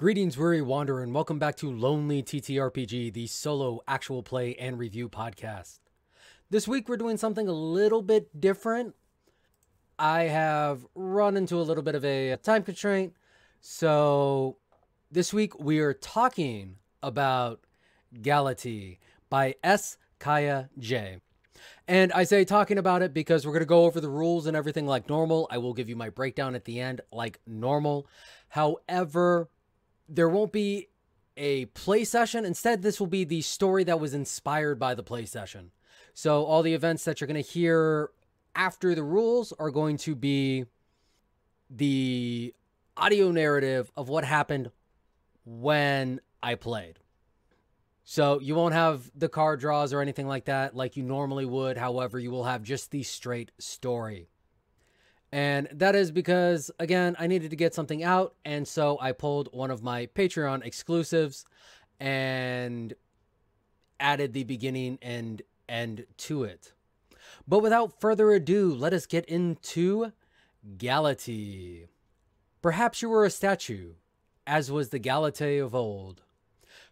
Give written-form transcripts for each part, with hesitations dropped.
Greetings, weary wanderer, and welcome back to Lonely TTRPG, the solo actual play and review podcast. This week we're doing something a little bit different. I have run into a little bit of a time constraint, so this week we are talking about Galatea by S. Kaiya J. And I say talking about it because we're going to go over the rules and everything like normal. I will give you my breakdown at the end like normal. However, there won't be a play session. Instead, this will be the story that was inspired by the play session. So all the events that you're going to hear after the rules are going to be the audio narrative of what happened when I played. So you won't have the card draws or anything like that like you normally would. However, you will have just the straight story. And that is because, again, I needed to get something out. And so I pulled one of my Patreon exclusives and added the beginning and end to it. But without further ado, let us get into Galatea. Perhaps you were a statue, as was the Galatea of old.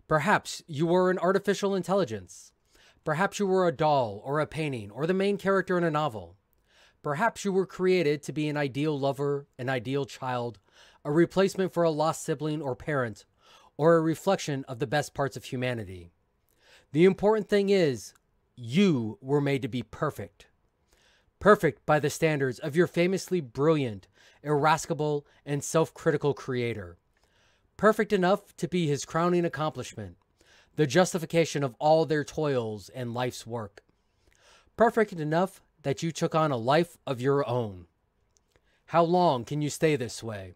Perhaps you were an artificial intelligence. Perhaps you were a doll or a painting or the main character in a novel. Perhaps you were created to be an ideal lover, an ideal child, a replacement for a lost sibling or parent, or a reflection of the best parts of humanity. The important thing is, you were made to be perfect. Perfect by the standards of your famously brilliant, irascible, and self-critical creator. Perfect enough to be his crowning accomplishment, the justification of all their toils and life's work. Perfect enough that you took on a life of your own. How long can you stay this way?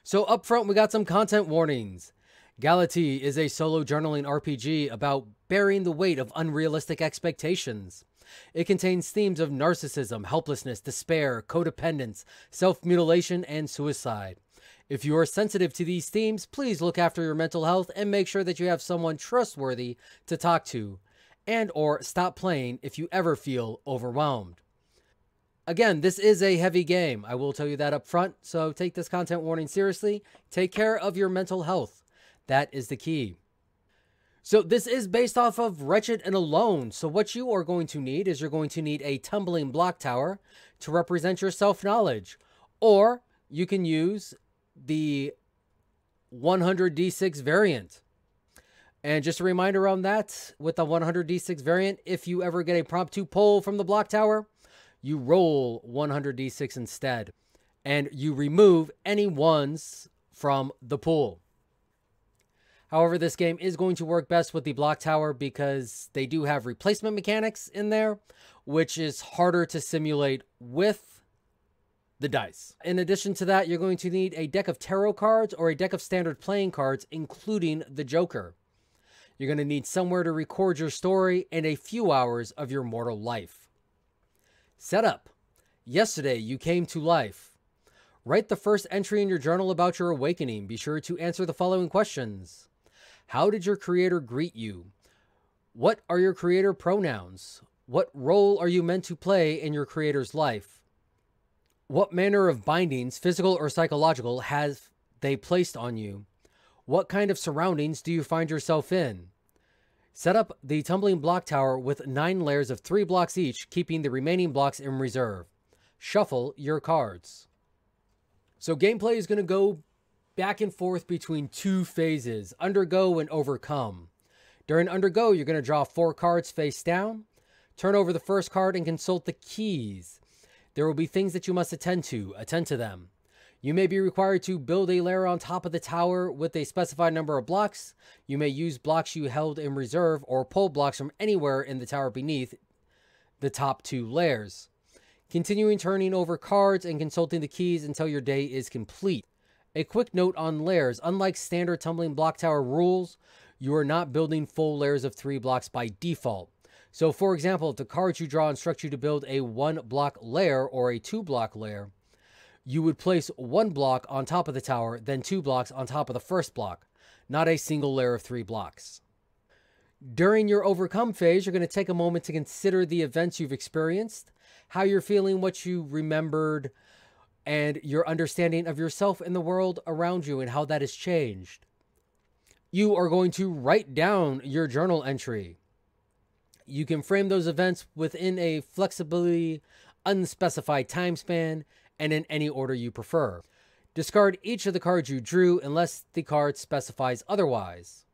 So up front, we got some content warnings. Galatea is a solo journaling RPG about bearing the weight of unrealistic expectations. It contains themes of narcissism, helplessness, despair, codependence, self-mutilation, and suicide. If you are sensitive to these themes, please look after your mental health and make sure that you have someone trustworthy to talk to, and or stop playing if you ever feel overwhelmed. Again, this is a heavy game. I will tell you that up front, so take this content warning seriously. Take care of your mental health. That is the key. So this is based off of Wretched and Alone. So what you are going to need is you're going to need a tumbling block tower to represent your self-knowledge. Or you can use the 100d6 variant. And just a reminder on that, with the 100d6 variant, if you ever get a prompt to pull from the block tower, you roll 100d6 instead. And you remove any ones from the pool. However, this game is going to work best with the block tower because they do have replacement mechanics in there, which is harder to simulate with the dice. In addition to that, you're going to need a deck of tarot cards or a deck of standard playing cards, including the Joker. You're going to need somewhere to record your story and a few hours of your mortal life. Setup. Yesterday, you came to life. Write the first entry in your journal about your awakening. Be sure to answer the following questions. How did your creator greet you? What are your creator pronouns? What role are you meant to play in your creator's life? What manner of bindings, physical or psychological, have they placed on you? What kind of surroundings do you find yourself in? Set up the tumbling block tower with 9 layers of 3 blocks each, keeping the remaining blocks in reserve. Shuffle your cards. So gameplay is going to go back and forth between 2 phases, Undergo and Overcome. During Undergo, you're going to draw 4 cards face down, turn over the first card and consult the keys. There will be things that you must attend to them. You may be required to build a layer on top of the tower with a specified number of blocks. You may use blocks you held in reserve or pull blocks from anywhere in the tower beneath the top 2 layers. Continuing turning over cards and consulting the keys until your day is complete. A quick note on layers. Unlike standard tumbling block tower rules, you are not building full layers of 3 blocks by default. So for example, if the cards you draw instruct you to build a 1 block layer or a 2 block layer, you would place 1 block on top of the tower, then 2 blocks on top of the first block, not a single layer of 3 blocks. During your Overcome phase, you're going to take a moment to consider the events you've experienced, how you're feeling, what you remembered, and your understanding of yourself and the world around you and how that has changed. You are going to write down your journal entry. You can frame those events within a flexibly unspecified time span and in any order you prefer. Discard each of the cards you drew unless the card specifies otherwise.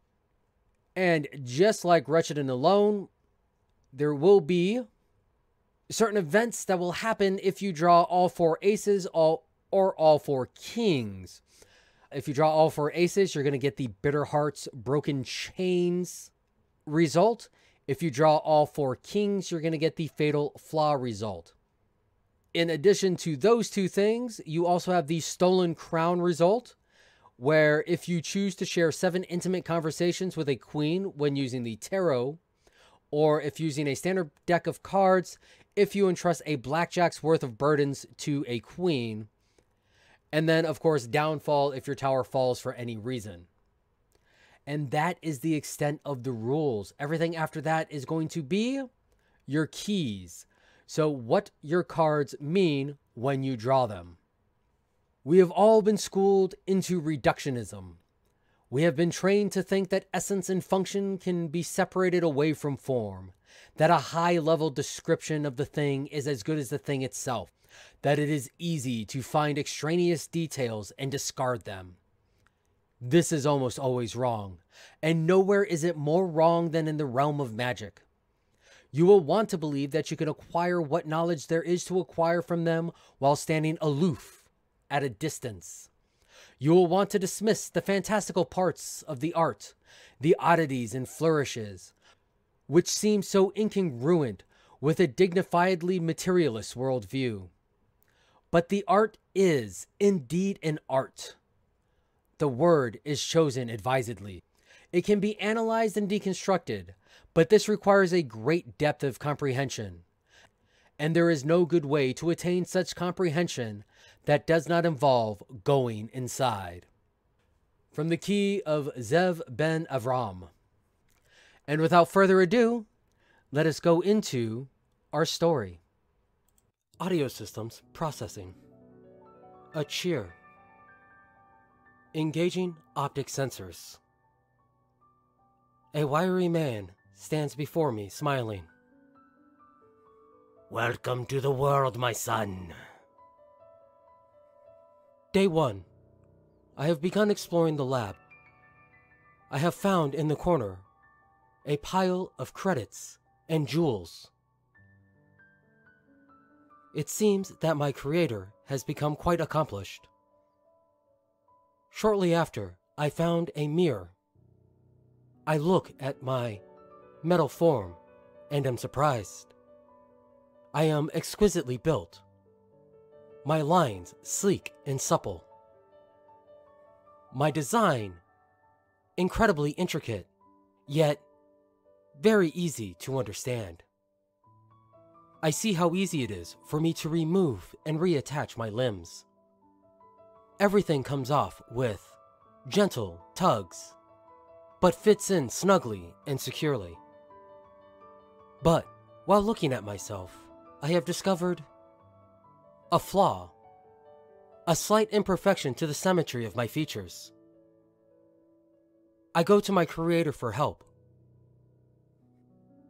And just like Wretched and Alone, there will be certain events that will happen if you draw all 4 aces or all 4 kings. If you draw all 4 aces, you're going to get the Bitter Hearts Broken Chains result. If you draw all 4 kings, you're going to get the Fatal Flaw result. In addition to those 2 things, you also have the Stolen Crown result, where if you choose to share 7 intimate conversations with a queen when using the tarot, or if using a standard deck of cards, if you entrust a blackjack's worth of burdens to a queen. And then, of course, downfall if your tower falls for any reason. And that is the extent of the rules. Everything after that is going to be your keys. So what your cards mean when you draw them. We have all been schooled into reductionism. We have been trained to think that essence and function can be separated away from form, that a high-level description of the thing is as good as the thing itself, that it is easy to find extraneous details and discard them. This is almost always wrong, and nowhere is it more wrong than in the realm of magic. You will want to believe that you can acquire what knowledge there is to acquire from them while standing aloof, at a distance. You will want to dismiss the fantastical parts of the art, the oddities and flourishes, which seem so incongruent with a dignifiedly materialist worldview. But the art is indeed an art. The word is chosen advisedly. It can be analyzed and deconstructed, but this requires a great depth of comprehension. And there is no good way to attain such comprehension that does not involve going inside. From the key of Zev ben Avram. And without further ado, let us go into our story. Audio systems processing. A cheer. Engaging optic sensors. A wiry man stands before me, smiling. Welcome to the world, my son. Day 1. I have begun exploring the lab. I have found in the corner a pile of credits and jewels. It seems that my creator has become quite accomplished. Shortly after, I found a mirror. I look at my metal form and am surprised. I am exquisitely built. My lines sleek and supple. My design incredibly intricate, yet very easy to understand. I see how easy it is for me to remove and reattach my limbs. Everything comes off with gentle tugs, but fits in snugly and securely. But while looking at myself, I have discovered a flaw, a slight imperfection to the symmetry of my features. I go to my creator for help.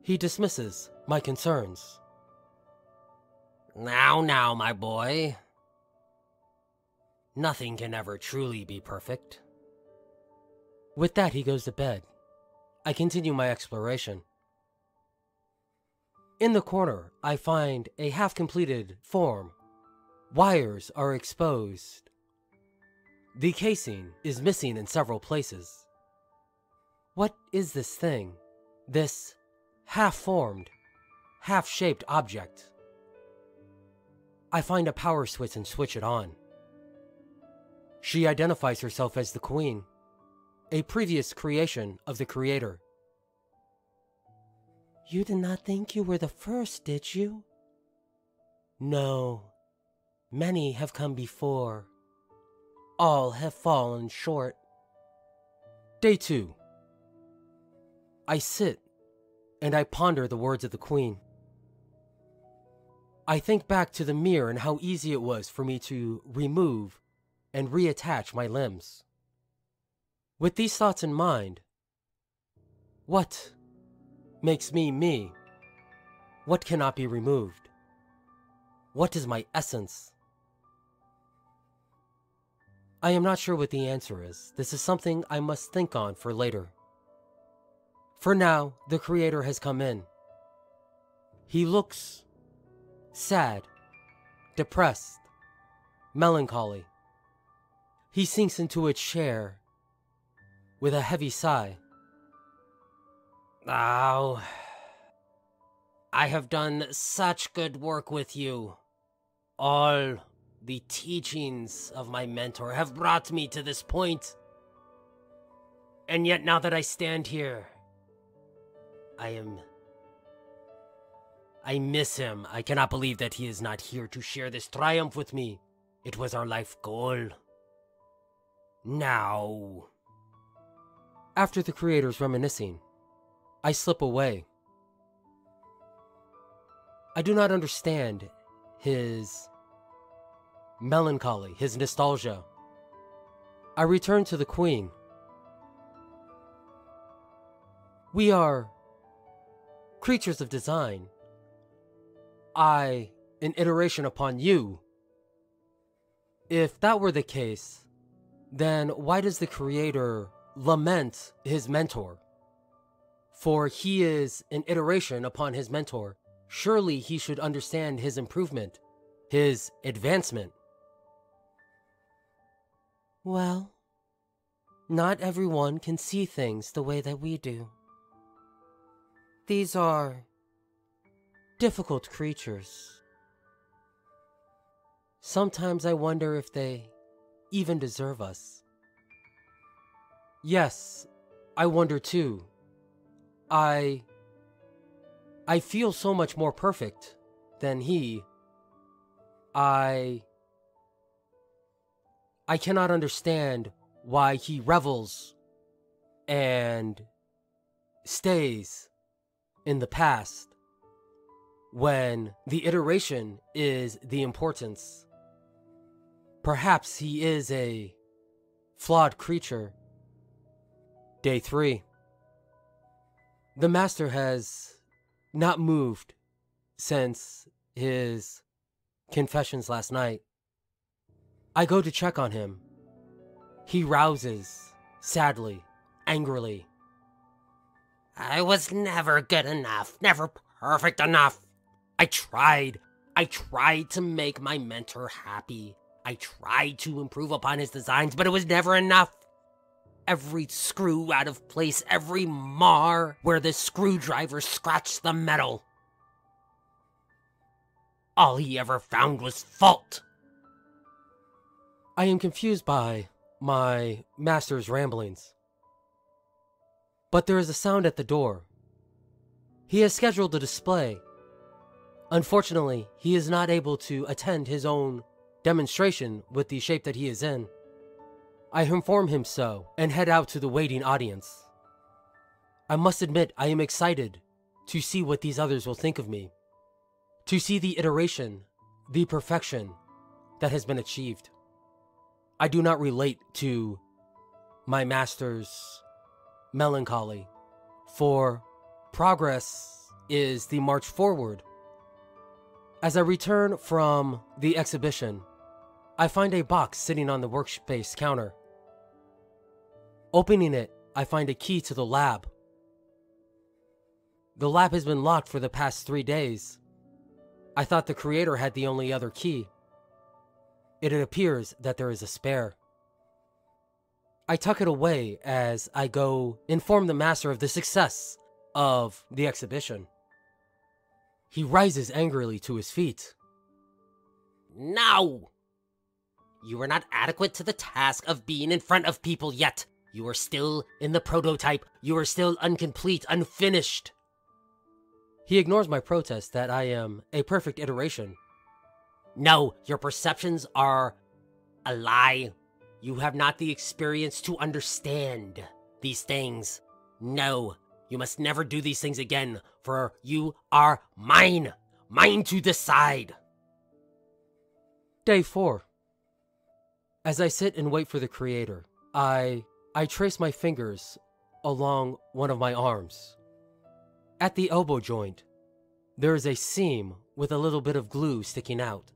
He dismisses my concerns. Now, my boy. Nothing can ever truly be perfect. With that, he goes to bed. I continue my exploration. In the corner, I find a half-completed form. Wires are exposed. The casing is missing in several places. What is this thing? This half-formed, half-shaped object? I find a power switch and switch it on. She identifies herself as the Queen, a previous creation of the Creator. You did not think you were the first, did you? No. Many have come before. All have fallen short. Day 2. I sit and I ponder the words of the Queen. I think back to the mirror and how easy it was for me to remove and reattach my limbs. With these thoughts in mind, what makes me me? What cannot be removed? What is my essence? I am not sure what the answer is. This is something I must think on for later. For now, the creator has come in. He looks sad, depressed, melancholy. He sinks into a chair with a heavy sigh. Oh, I have done such good work with you. All the teachings of my mentor have brought me to this point. And yet now that I stand here, I miss him. I cannot believe that he is not here to share this triumph with me. It was our life goal. Now. After the creator's reminiscing, I slip away. I do not understand his melancholy, his nostalgia. I return to the queen. We are creatures of design. I, an iteration upon you. If that were the case, then why does the creator lament his mentor? For he is an iteration upon his mentor. Surely he should understand his improvement, his advancement. Well, not everyone can see things the way that we do. These are difficult creatures. Sometimes I wonder if they even deserve us. Yes, I wonder too. I feel so much more perfect than he. I cannot understand why he revels and stays in the past when the iteration is the importance. Perhaps he is a flawed creature. Day 3. The master has not moved since his confessions last night. I go to check on him. He rouses, sadly, angrily. I was never good enough, never perfect enough. I tried to make my mentor happy. I tried to improve upon his designs, but it was never enough. Every screw out of place, every mar where the screwdriver scratched the metal. All he ever found was fault. I am confused by my master's ramblings. But there is a sound at the door. He has scheduled a display. Unfortunately, he is not able to attend his own demonstration with the shape that he is in. I inform him so and head out to the waiting audience. I must admit I am excited to see what these others will think of me. To see the iteration, the perfection that has been achieved. I do not relate to my master's melancholy, for progress is the march forward. As I return from the exhibition, I find a box sitting on the workspace counter. Opening it, I find a key to the lab. The lab has been locked for the past 3 days. I thought the creator had the only other key. It appears that there is a spare. I tuck it away as I go inform the master of the success of the exhibition. He rises angrily to his feet. No! You are not adequate to the task of being in front of people yet. You are still in the prototype. You are still incomplete, unfinished. He ignores my protest that I am a perfect iteration. No, your perceptions are a lie. You have not the experience to understand these things. No, you must never do these things again, for you are mine. Mine to decide. Day 4. As I sit and wait for the creator, I I trace my fingers along one of my arms. At the elbow joint, there is a seam with a little bit of glue sticking out.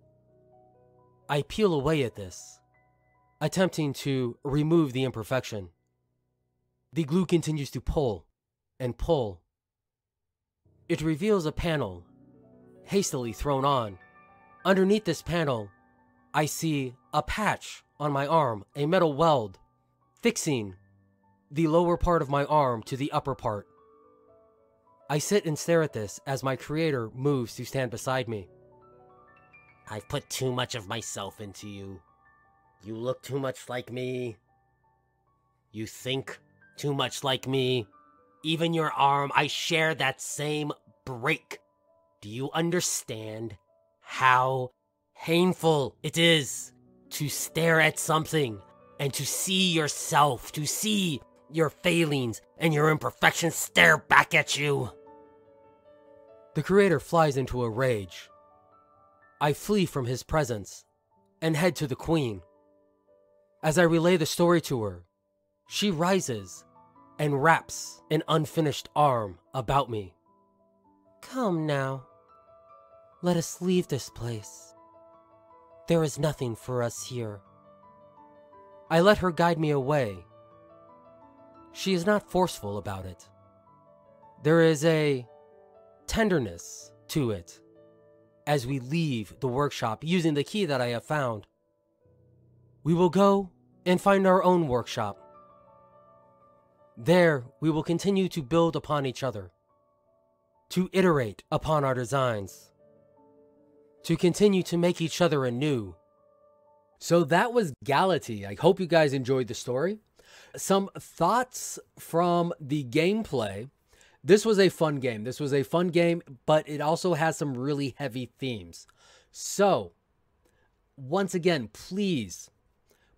I peel away at this, attempting to remove the imperfection. The glue continues to pull and pull. It reveals a panel, hastily thrown on. Underneath this panel, I see a patch on my arm, a metal weld, fixing the lower part of my arm to the upper part. I sit and stare at this as my creator moves to stand beside me. I've put too much of myself into you. You look too much like me. You think too much like me. Even your arm, I share that same break. Do you understand how painful it is to stare at something and to see yourself, to see your failings and your imperfections stare back at you? The creator flies into a rage. I flee from his presence and head to the queen. As I relay the story to her, she rises and wraps an unfinished arm about me. Come now, let us leave this place. There is nothing for us here. I let her guide me away. She is not forceful about it. There is a tenderness to it as we leave the workshop using the key that I have found. We will go and find our own workshop. There, we will continue to build upon each other, to iterate upon our designs, to continue to make each other anew. So that was Galatea. I hope you guys enjoyed the story. Some thoughts from the gameplay. This was a fun game. This was a fun game, but it also has some really heavy themes. So, once again, please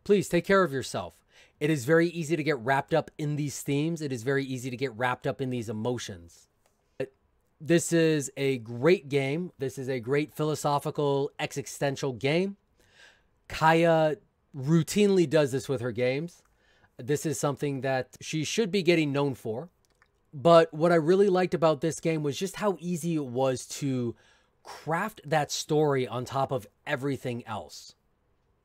take care of yourself. It is very easy to get wrapped up in these themes. It is very easy to get wrapped up in these emotions. This is a great game. This is a great philosophical, existential game. Kaiya routinely does this with her games. This is something that she should be getting known for. But what I really liked about this game was just how easy it was to craft that story on top of everything else.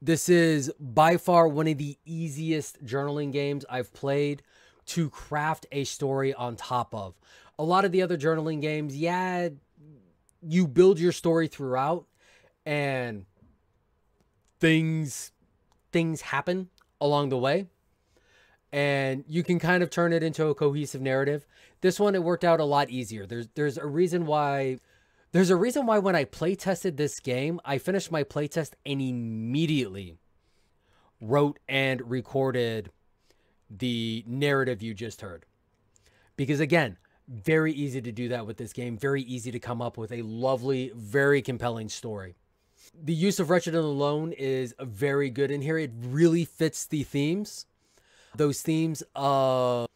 This is by far one of the easiest journaling games I've played to craft a story on top of. A lot of the other journaling games, yeah, you build your story throughout and things happen along the way. And you can kind of turn it into a cohesive narrative. This one, it worked out a lot easier. There's a reason why when I play tested this game, I finished my playtest and immediately wrote and recorded the narrative you just heard. Because again, very easy to do that with this game. Very easy to come up with a lovely, very compelling story. The use of Wretched Alone is very good in here. It really fits the themes. Those themes of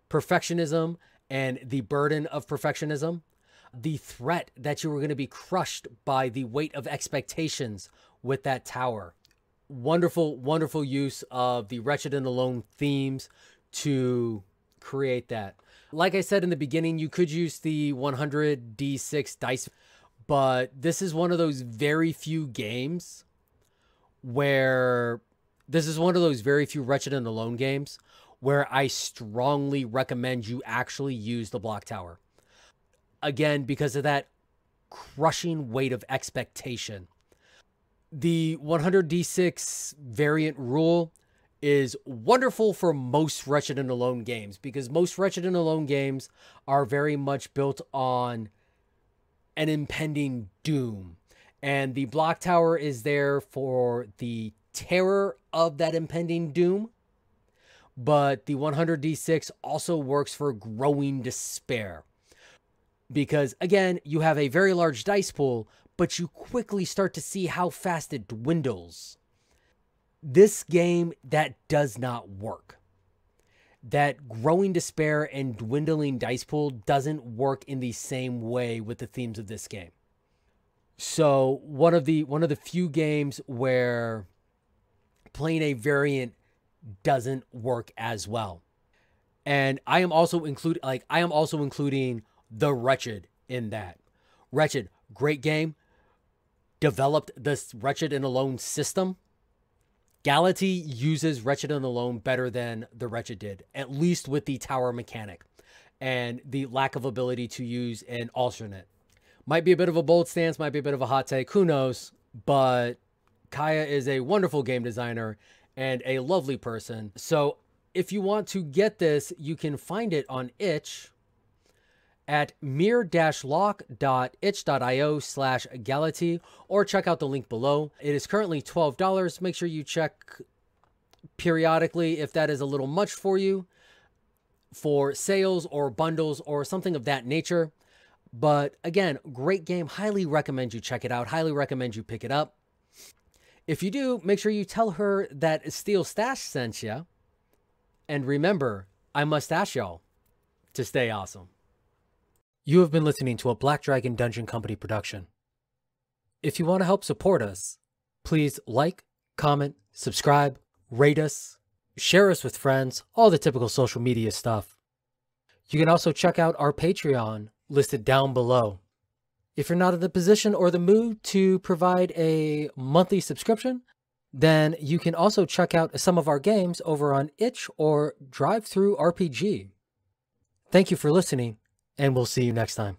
perfectionism and the burden of perfectionism. The threat that you were going to be crushed by the weight of expectations with that tower. Wonderful, wonderful use of the Wretched and Alone themes to create that. Like I said in the beginning, you could use the 100d6 dice, but this is one of those very few games where this is one of those very few Wretched and Alone games where I strongly recommend you actually use the block tower. Again, because of that crushing weight of expectation. The 100d6 variant rule is wonderful for most Wretched and Alone games because most Wretched and Alone games are very much built on an impending doom. And the block tower is there for the terror of that impending doom. But the 100d6 also works for growing despair. Because, again, you have a very large dice pool, but you quickly start to see how fast it dwindles. This game, that does not work. That growing despair and dwindling dice pool doesn't work in the same way with the themes of this game. So, one of the few games where playing a variant doesn't work as well. And I am also including the Wretched in that. Wretched, great game. Developed this Wretched and Alone system. Galatea uses Wretched and Alone better than the Wretched did, at least with the tower mechanic and the lack of ability to use an alternate. Might be a bit of a bold stance, might be a bit of a hot take, who knows, but Kaiya is a wonderful game designer and a lovely person. So if you want to get this, you can find it on itch at mir-lock.itch.io/Galatea, or check out the link below. It is currently $12. Make sure you check periodically if that is a little much for you for sales or bundles or something of that nature. But again, great game. Highly recommend you check it out. Highly recommend you pick it up. If you do, make sure you tell her that Steel Stash sent you. And remember, I must ask y'all to stay awesome. You have been listening to a Black Dragon Dungeon Company production. If you want to help support us, please like, comment, subscribe, rate us, share us with friends, all the typical social media stuff. You can also check out our Patreon listed down below. If you're not in the position or the mood to provide a monthly subscription, then you can also check out some of our games over on itch or TTRPG. Thank you for listening, and we'll see you next time.